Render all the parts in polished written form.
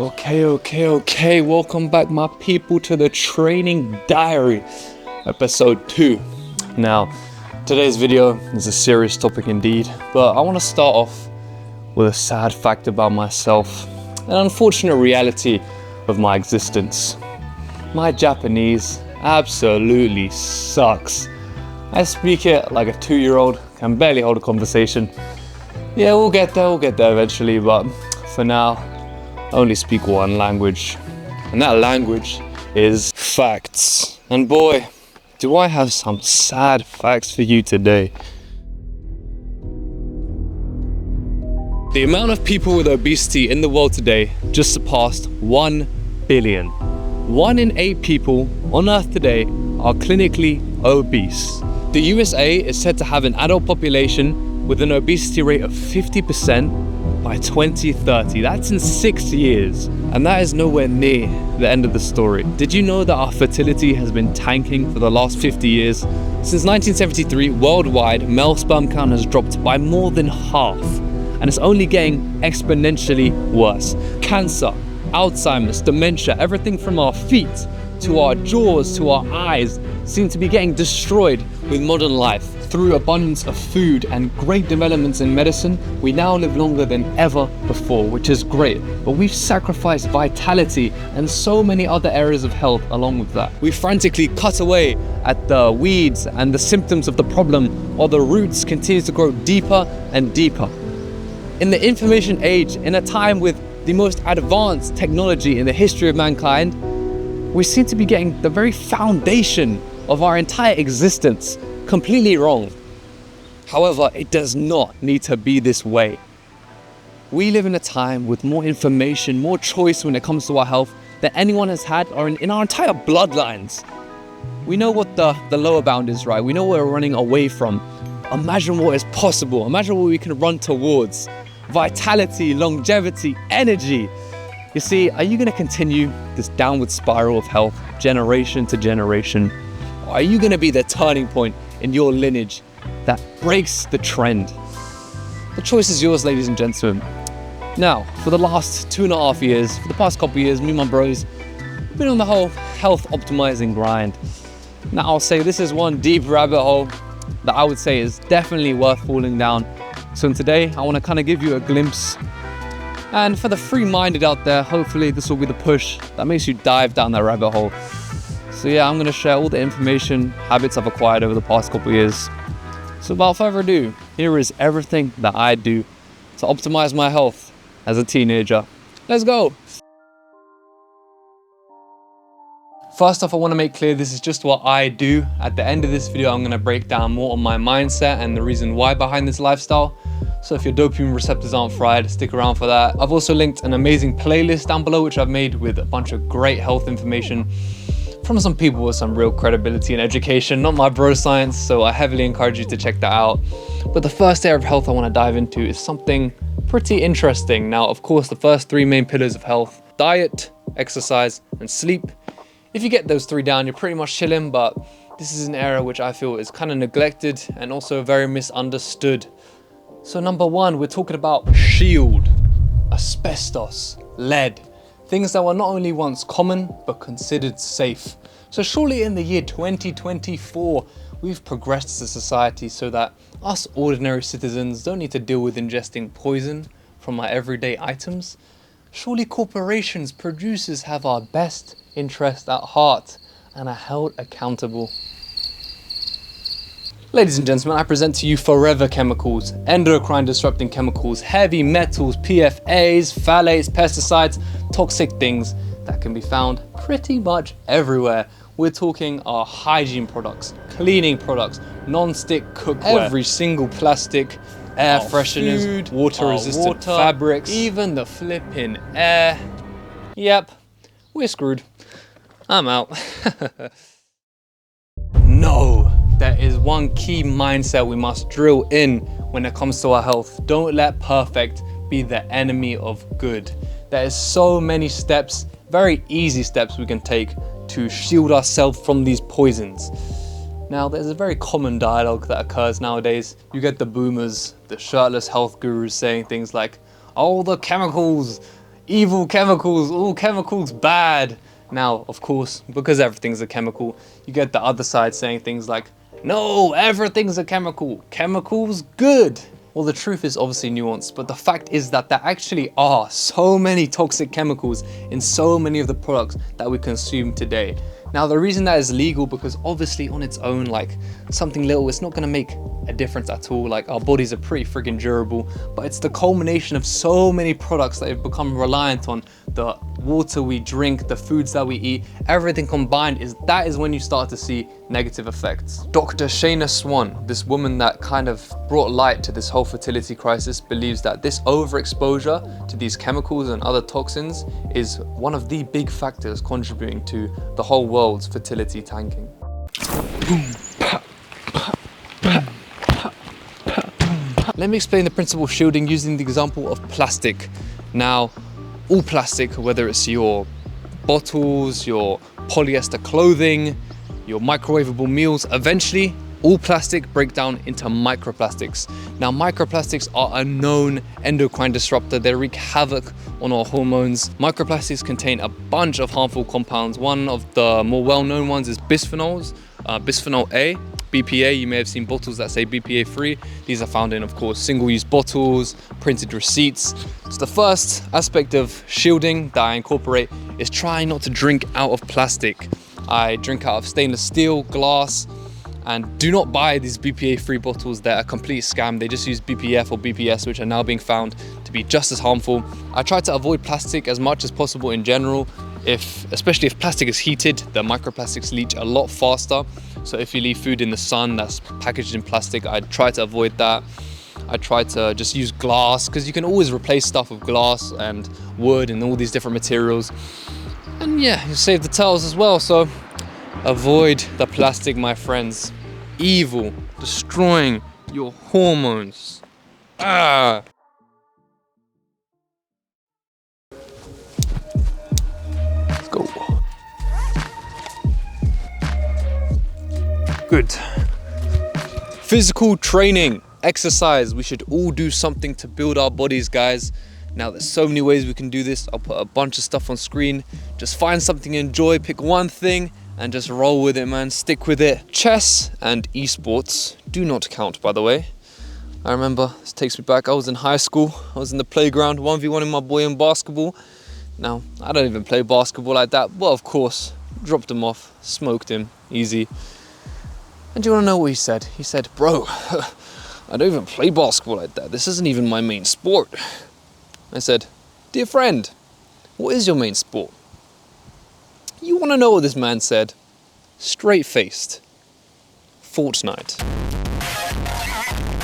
Okay. Welcome back, my people, to the Training Diary, episode 2. Now, today's video is a serious topic indeed, but I want to start off with a sad fact about myself, an unfortunate reality of my existence. My Japanese absolutely sucks. I speak it like a 2-year-old, can barely hold a conversation. Yeah, we'll get there eventually, but for now, I only speak one language, and that language is facts. And boy, do I have some sad facts for you today. The amount of people with obesity in the world today just surpassed 1 billion. 1 in 8 people on Earth today are clinically obese. The USA is said to have an adult population with an obesity rate of 50% by 2030. That's in 6 years. And that is nowhere near the end of the story. Did you know that our fertility has been tanking for the last 50 years? Since 1973, worldwide, male sperm count has dropped by more than half. And it's only getting exponentially worse. Cancer, Alzheimer's, dementia, everything from our feet to our jaws to our eyes seem to be getting destroyed with modern life. Through abundance of food and great developments in medicine, we now live longer than ever before, which is great. But we've sacrificed vitality and so many other areas of health along with that. We frantically cut away at the weeds and the symptoms of the problem, while the roots continue to grow deeper and deeper. In the information age, in a time with the most advanced technology in the history of mankind, we seem to be getting the very foundation of our entire existence completely wrong. However, it does not need to be this way. We live in a time with more information, more choice when it comes to our health than anyone has had or in our entire bloodlines. We know what the lower bound is, right? We know what we're running away from. Imagine what is possible. Imagine what we can run towards. Vitality, longevity, energy. You see, are you going to continue this downward spiral of health generation to generation? Or are you going to be the turning point in your lineage that breaks the trend? The choice is yours, ladies and gentlemen. Now, for the last 2.5 years, for the past couple of years, me and my bros been on the whole health optimizing grind. Now, I'll say this is one deep rabbit hole that I would say is definitely worth falling down. So today, I want to kind of give you a glimpse. And for the free-minded out there, hopefully this will be the push that makes you dive down that rabbit hole. So yeah, I'm going to share all the information, habits I've acquired over the past couple of years. So without further ado, here is everything that I do to optimize my health as a teenager. Let's go! First off, I want to make clear this is just what I do. At the end of this video, I'm going to break down more on my mindset and the reason why behind this lifestyle. So if your dopamine receptors aren't fried, stick around for that. I've also linked an amazing playlist down below, which I've made with a bunch of great health information from some people with some real credibility and education, not my bro science, so I heavily encourage you to check that out. But the first area of health I want to dive into is something pretty interesting. Now, of course, the first 3 main pillars of health: diet, exercise, and sleep. If you get those 3 down, you're pretty much chilling, but this is an area which I feel is kind of neglected and also very misunderstood. So number 1, we're talking about shield, asbestos, lead. Things that were not only once common, but considered safe. So surely in the year 2024, we've progressed as a society so that us ordinary citizens don't need to deal with ingesting poison from our everyday items. Surely corporations, producers have our best interest at heart and are held accountable. Ladies and gentlemen, I present to you forever chemicals, endocrine disrupting chemicals, heavy metals, PFAs, phthalates, pesticides, toxic things that can be found pretty much everywhere. We're talking our hygiene products, cleaning products, non-stick cookware, every single plastic, air fresheners, food, water resistant fabrics, even the flipping air. Yep, we're screwed. I'm out. No. There is one key mindset we must drill in when it comes to our health. Don't let perfect be the enemy of good. There is so many steps, very easy steps we can take to shield ourselves from these poisons. Now, there's a very common dialogue that occurs nowadays. You get the boomers, the shirtless health gurus saying things like, oh, the chemicals, Evil chemicals, all chemicals bad. Now, of course, because everything's a chemical, you get the other side saying things like, no, everything's a chemical. Chemicals good. Well, the truth is obviously nuanced, but the fact is that there actually are so many toxic chemicals in so many of the products that we consume today. Now, the reason that is legal, because obviously on its own, like something little, it's not gonna make a difference at all. Like our bodies are pretty freaking durable, but it's the culmination of so many products that have become reliant on the water we drink, the foods that we eat, everything combined that is when you start to see negative effects. Dr. Shayna Swan, this woman that kind of brought light to this whole fertility crisis, believes that this overexposure to these chemicals and other toxins is one of the big factors contributing to the whole world's fertility tanking. Let me explain the principle of shielding using the example of plastic. Now, all plastic, whether it's your bottles, your polyester clothing, your microwavable meals, eventually all plastic break down into microplastics. Now, microplastics are a known endocrine disruptor. They wreak havoc on our hormones. Microplastics contain a bunch of harmful compounds. One of the more well-known ones is bisphenols, bisphenol A, BPA. You may have seen bottles that say BPA free. These are found in, of course, single-use bottles, printed receipts. So the first aspect of shielding that I incorporate is trying not to drink out of plastic. I drink out of stainless steel, glass, and do not buy these BPA free bottles. They're a complete scam. They just use BPF or BPS, which are now being found to be just as harmful. I try to avoid plastic as much as possible in general. Especially if plastic is heated, the microplastics leach a lot faster. So if you leave food in the sun that's packaged in plastic, I try to avoid that. I try to just use glass, because you can always replace stuff with glass and wood and all these different materials. And yeah, you save the tails as well. So avoid the plastic, my friends. Evil, destroying your hormones. Ah. Let's go. Good. Physical training, exercise. We should all do something to build our bodies, guys. Now, there's so many ways we can do this. I'll put a bunch of stuff on screen. Just find something you enjoy, pick one thing, and just roll with it, man. Stick with it. Chess and esports do not count, by the way. I remember, this takes me back, I was in high school. I was in the playground, 1v1ing my boy in basketball. Now, I don't even play basketball like that. Well, of course, dropped him off, smoked him, easy. And do you wanna know what he said? He said, bro, I don't even play basketball like that. This isn't even my main sport. I said, dear friend, what is your main sport? You want to know what this man said? Straight-faced. Fortnite.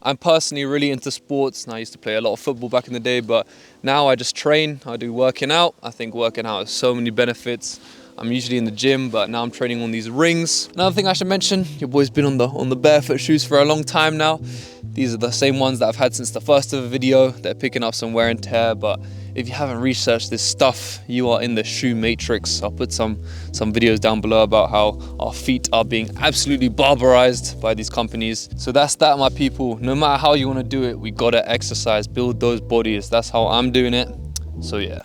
I'm personally really into sports, and I used to play a lot of football back in the day, but now I just train, I do working out. I think working out has so many benefits. I'm usually in the gym, but now I'm training on these rings. Another thing I should mention, your boy's been on the barefoot shoes for a long time now. These are the same ones that I've had since the first of the video. They're picking up some wear and tear, but if you haven't researched this stuff, you are in the shoe matrix. I'll put some videos down below about how our feet are being absolutely barbarized by these companies. So that's that, my people. No matter how you want to do it, we gotta exercise, build those bodies. That's how I'm doing it. So yeah.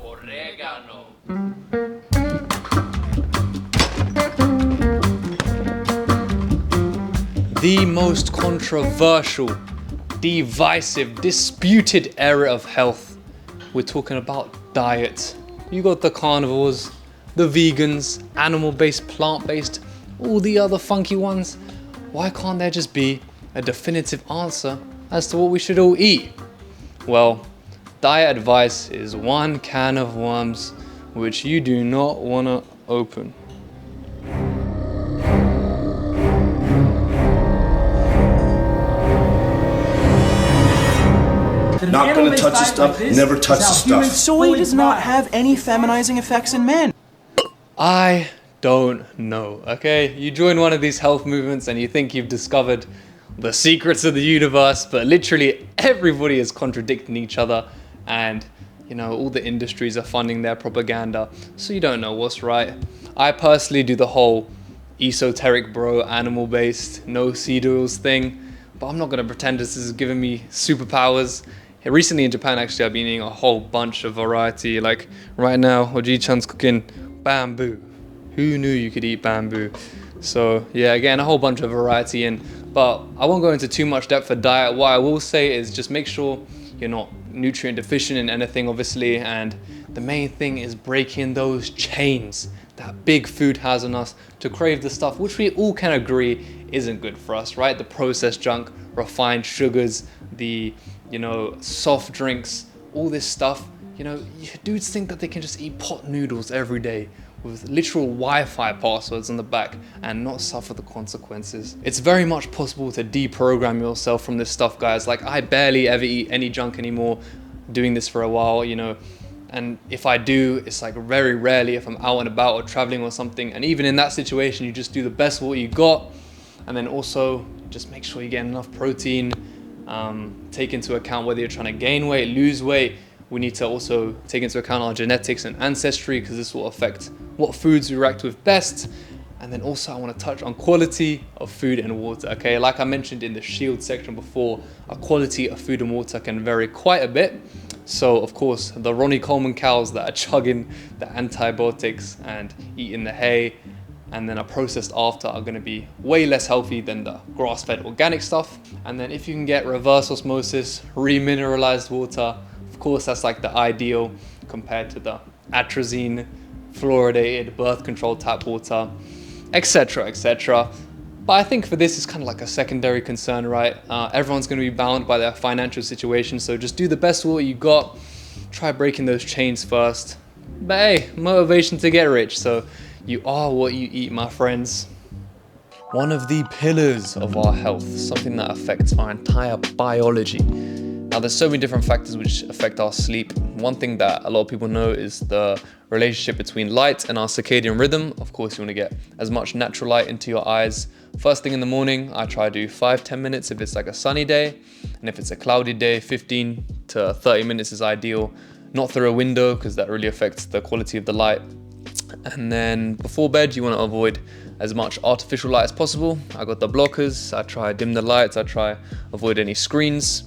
Oregano. The most controversial, divisive, disputed area of health. We're talking about diet. You got the carnivores, the vegans, animal-based, plant-based, all the other funky ones. Why can't there just be a definitive answer as to what we should all eat? Well, diet advice is one can of worms which you do not want to open. Not gonna touch the stuff, never touch the stuff. Soy does not have any feminizing effects in men. I don't know, okay? You join one of these health movements and you think you've discovered the secrets of the universe, but literally everybody is contradicting each other, and you know, all the industries are funding their propaganda, so you don't know what's right. I personally do the whole esoteric bro, animal-based, no seed oils thing, but I'm not gonna pretend this is giving me superpowers. Recently in Japan, actually, I've been eating a whole bunch of variety. Like right now, Oji-chan's cooking bamboo. Who knew you could eat bamboo? So yeah, again, a whole bunch of variety in, but I won't go into too much depth for diet. What I will say is just make sure you're not nutrient deficient in anything, obviously, and the main thing is breaking those chains that big food has on us to crave the stuff which we all can agree isn't good for us, right? The processed junk, refined sugars, the, you know, soft drinks, all this stuff. You know, dudes think that they can just eat pot noodles every day with literal Wi-Fi passwords on the back and not suffer the consequences. It's very much possible to deprogram yourself from this stuff, guys. Like, I barely ever eat any junk anymore, doing this for a while, you know, and if I do, it's like very rarely if I'm out and about or traveling or something. And even in that situation, you just do the best of what you got, and then also just make sure you get enough protein. Take into account whether you're trying to gain weight, lose weight. We need to also take into account our genetics and ancestry, because this will affect what foods we react with best. And then also I want to touch on quality of food and water, okay? Like I mentioned in the shield section before, our quality of food and water can vary quite a bit. So of course, the Ronnie Coleman cows that are chugging the antibiotics and eating the hay and then are processed after are going to be way less healthy than the grass-fed organic stuff. And then if you can get reverse osmosis, remineralized water, of course that's like the ideal compared to the atrazine, fluoridated birth control tap water, etc, etc. But I think for this, it's kind of like a secondary concern, right? Everyone's going to be bound by their financial situation, so just do the best of what you got. Try breaking those chains first. But hey, motivation to get rich, so you are what you eat, my friends. One of the pillars of our health, something that affects our entire biology. Now, there's so many different factors which affect our sleep. One thing that a lot of people know is the relationship between light and our circadian rhythm. Of course, you want to get as much natural light into your eyes. First thing in the morning, I try to do 5-10 minutes if it's like a sunny day. And if it's a cloudy day, 15 to 30 minutes is ideal. Not through a window, because that really affects the quality of the light. And then before bed, you want to avoid as much artificial light as possible. I got the blockers. I try dim the lights. I try avoid any screens.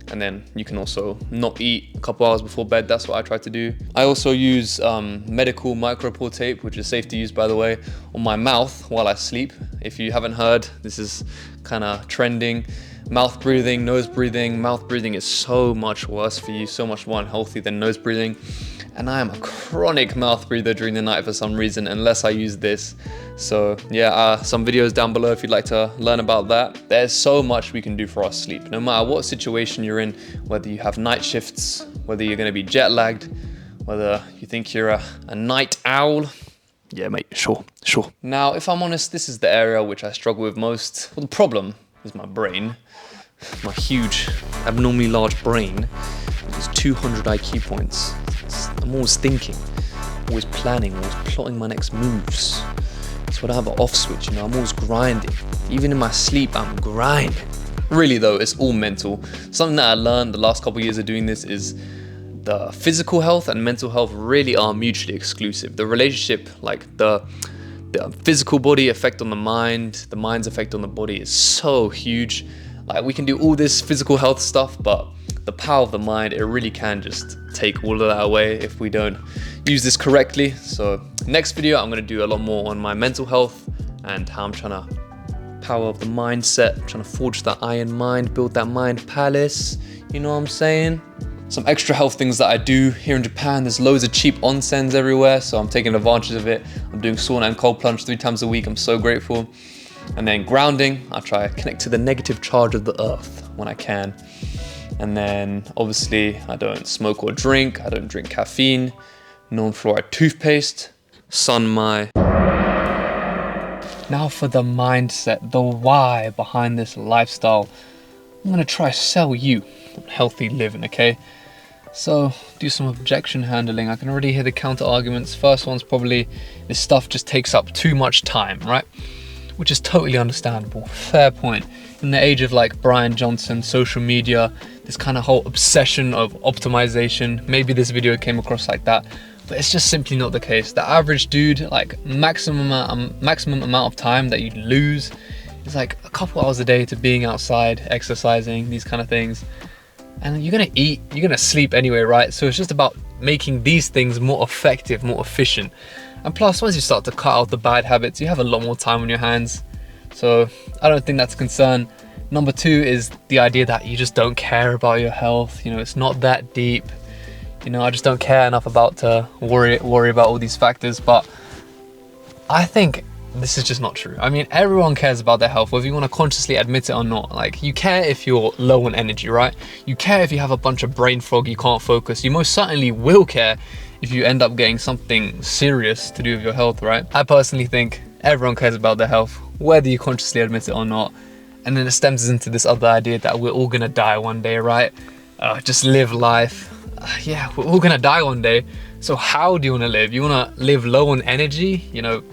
And then you can also not eat a couple hours before bed. That's what I try to do. I also use medical micropore tape, which is safe to use, by the way, on my mouth while I sleep. If you haven't heard, this is kind of trending. Mouth breathing, nose breathing. Mouth breathing is so much worse for you, so much more unhealthy than nose breathing. And I am a chronic mouth breather during the night for some reason, unless I use this. So yeah, some videos down below if you'd like to learn about that. There's so much we can do for our sleep, no matter what situation you're in, whether you have night shifts, whether you're gonna be jet lagged, whether you think you're a night owl. Yeah, mate, sure. Now, if I'm honest, this is the area which I struggle with most. Well, the problem is my brain. My huge, abnormally large brain is 200 IQ points. I'm always thinking, always planning, always plotting my next moves. That's what I have an off switch, you know, I'm always grinding. Even in my sleep, I'm grinding. Really though, it's all mental. Something that I learned the last couple of years of doing this is the physical health and mental health really are mutually exclusive. The relationship, like the physical body effect on the mind's effect on the body is so huge. Like, we can do all this physical health stuff, but the power of the mind, it really can just take all of that away if we don't use this correctly. So next video, I'm going to do a lot more on my mental health and how I'm trying to power up the mindset, trying to forge that iron mind, build that mind palace, you know what I'm saying? Some extra health things that I do here in Japan, there's loads of cheap onsens everywhere, so I'm taking advantage of it. I'm doing sauna and cold plunge 3 times a week, I'm so grateful. And then grounding, I try to connect to the negative charge of the earth when I can. And then obviously I don't smoke or drink, I don't drink caffeine, non-fluoride toothpaste, sun my. Now for the mindset, the why behind this lifestyle. I'm gonna try to sell you on healthy living, okay? So do some objection handling. I can already hear the counter arguments. First one's probably this stuff just takes up too much time, right? Which is totally understandable, fair point. In the age of like Brian Johnson, social media, this kind of whole obsession of optimization, maybe this video came across like that, but it's just simply not the case. The average dude, like maximum amount of time that you lose is like a couple hours a day to being outside, exercising, these kind of things. And you're gonna eat, you're gonna sleep anyway, right? So it's just about making these things more effective, more efficient. And plus, once you start to cut out the bad habits, you have a lot more time on your hands. So I don't think that's a concern. Number 2 is the idea that you just don't care about your health. You know, it's not that deep. You know, I just don't care enough about to worry about all these factors. But I think this is just not true. I mean, everyone cares about their health, whether you want to consciously admit it or not. Like, you care if you're low on energy, right? You care if you have a bunch of brain fog, you can't focus. You most certainly will care if you end up getting something serious to do with your health, right? I personally think everyone cares about their health, whether you consciously admit it or not. And then it stems into this other idea that we're all gonna die one day, right? Just live life. Yeah, we're all gonna die one day. So how do you wanna live? You wanna live low on energy, you know,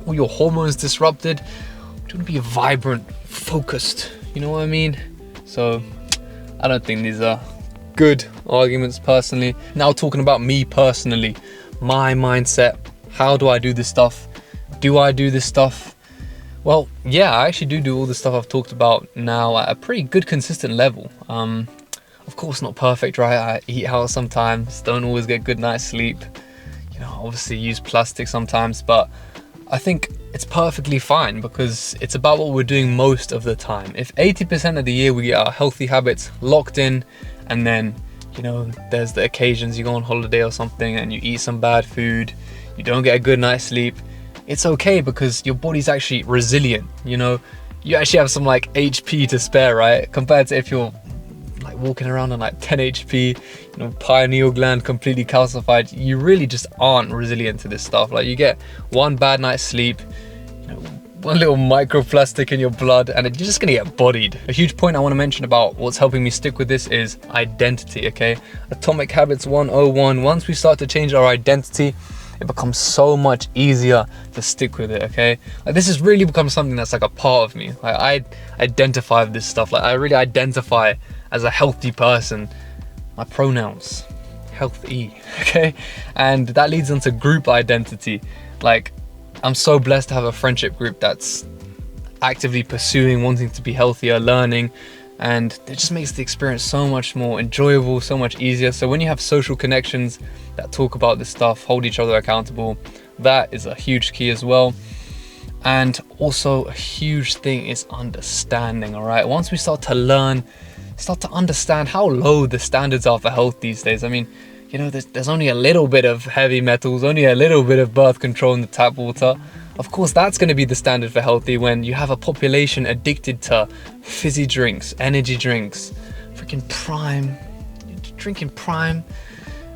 all your hormones disrupted? Do you wanna be vibrant, focused? You know what I mean? So I don't think these are good arguments personally. Now talking about me personally, my mindset, how do I do this stuff? Do I do this stuff? Well, yeah, I actually do all the stuff I've talked about now at a pretty good consistent level. Of course not perfect, right? I eat out sometimes, don't always get good night's sleep. You know, obviously use plastic sometimes, but I think it's perfectly fine because it's about what we're doing most of the time. If 80% of the year we get our healthy habits locked in, and then, you know, there's the occasions you go on holiday or something and you eat some bad food, you don't get a good night's sleep, it's okay because your body's actually resilient. You know, you actually have some like HP to spare, right? Compared to if you're like walking around on like 10 HP, you know, pineal gland completely calcified, you really just aren't resilient to this stuff. Like, you get one bad night's sleep, you know, one little microplastic in your blood, and you're just gonna get bodied. A huge point I want to mention about what's helping me stick with this is identity, okay? Atomic Habits 101. Once we start to change our identity, it becomes so much easier to stick with it, okay? Like, this has really become something that's like a part of me. Like, I identify with this stuff. Like, I really identify as a healthy person. My pronouns, healthy, okay? And that leads into group identity. Like, I'm so blessed to have a friendship group that's actively pursuing, wanting to be healthier, learning, and it just makes the experience so much more enjoyable, so much easier. So when you have social connections that talk about this stuff, hold each other accountable, that is a huge key as well. And also a huge thing is understanding, all right? Once we start to learn, start to understand how low the standards are for health these days. I mean, you know, there's only a little bit of heavy metals, only a little bit of birth control in the tap water. Of course, that's going to be the standard for healthy when you have a population addicted to fizzy drinks, energy drinks, freaking Prime, drinking Prime.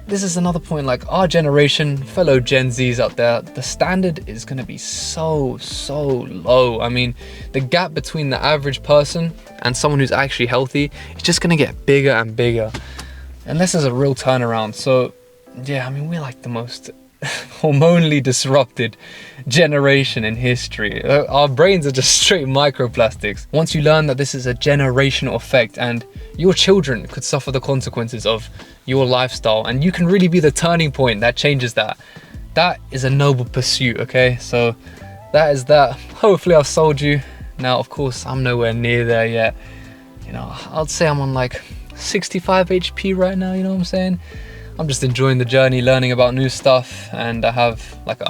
This is another point, like our generation, fellow Gen Zs out there, the standard is going to be so low. I mean, the gap between the average person and someone who's actually healthy is just going to get bigger and bigger. Unless there's a real turnaround. So yeah, I mean, we're like the most hormonally disrupted generation in history. Our brains are just straight microplastics. Once you learn that this is a generational effect and your children could suffer the consequences of your lifestyle, and you can really be the turning point that changes that, that is a noble pursuit, okay? So that is that. Hopefully I've sold you. Now, of course, I'm nowhere near there yet. You know, I'd say I'm on like 65 HP right now, you know what I'm saying? I'm just enjoying the journey, learning about new stuff, and I have like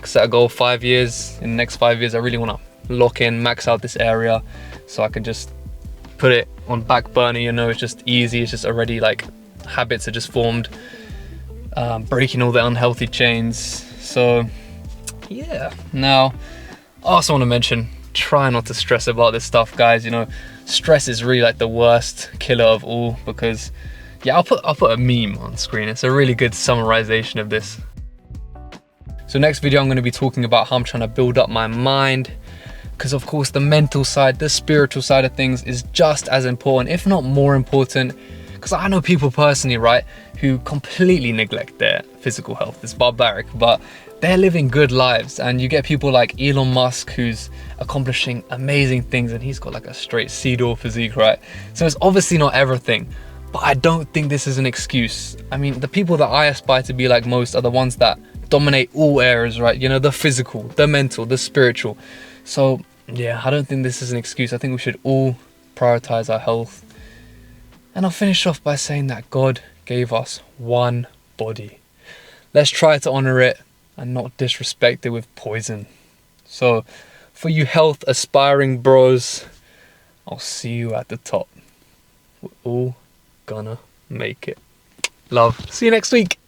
set a goal 5 years. In the next 5 years, I really want to lock in, max out this area, so I can just put it on back burner. You know, it's just easy. It's just already like habits are just formed, breaking all the unhealthy chains. So yeah. Now, I also want to mention, try not to stress about this stuff, guys. You know, stress is really like the worst killer of all, because yeah, I'll put a meme on screen. It's a really good summarization of this. So next video, I'm going to be talking about how I'm trying to build up my mind, because of course the mental side, the spiritual side of things is just as important, if not more important. Because I know people personally, right, who completely neglect their physical health. It's barbaric, but they're living good lives. And you get people like Elon Musk, who's accomplishing amazing things, and he's got like a straight Seador physique, right? So it's obviously not everything, but I don't think this is an excuse. I mean, the people that I aspire to be like most are the ones that dominate all areas, right? You know, the physical, the mental, the spiritual. So yeah, I don't think this is an excuse. I think we should all prioritize our health. And I'll finish off by saying that God gave us one body. Let's try to honor it and not disrespect it with poison. So, for you health aspiring bros, I'll see you at the top. We're all gonna make it. Love. See you next week.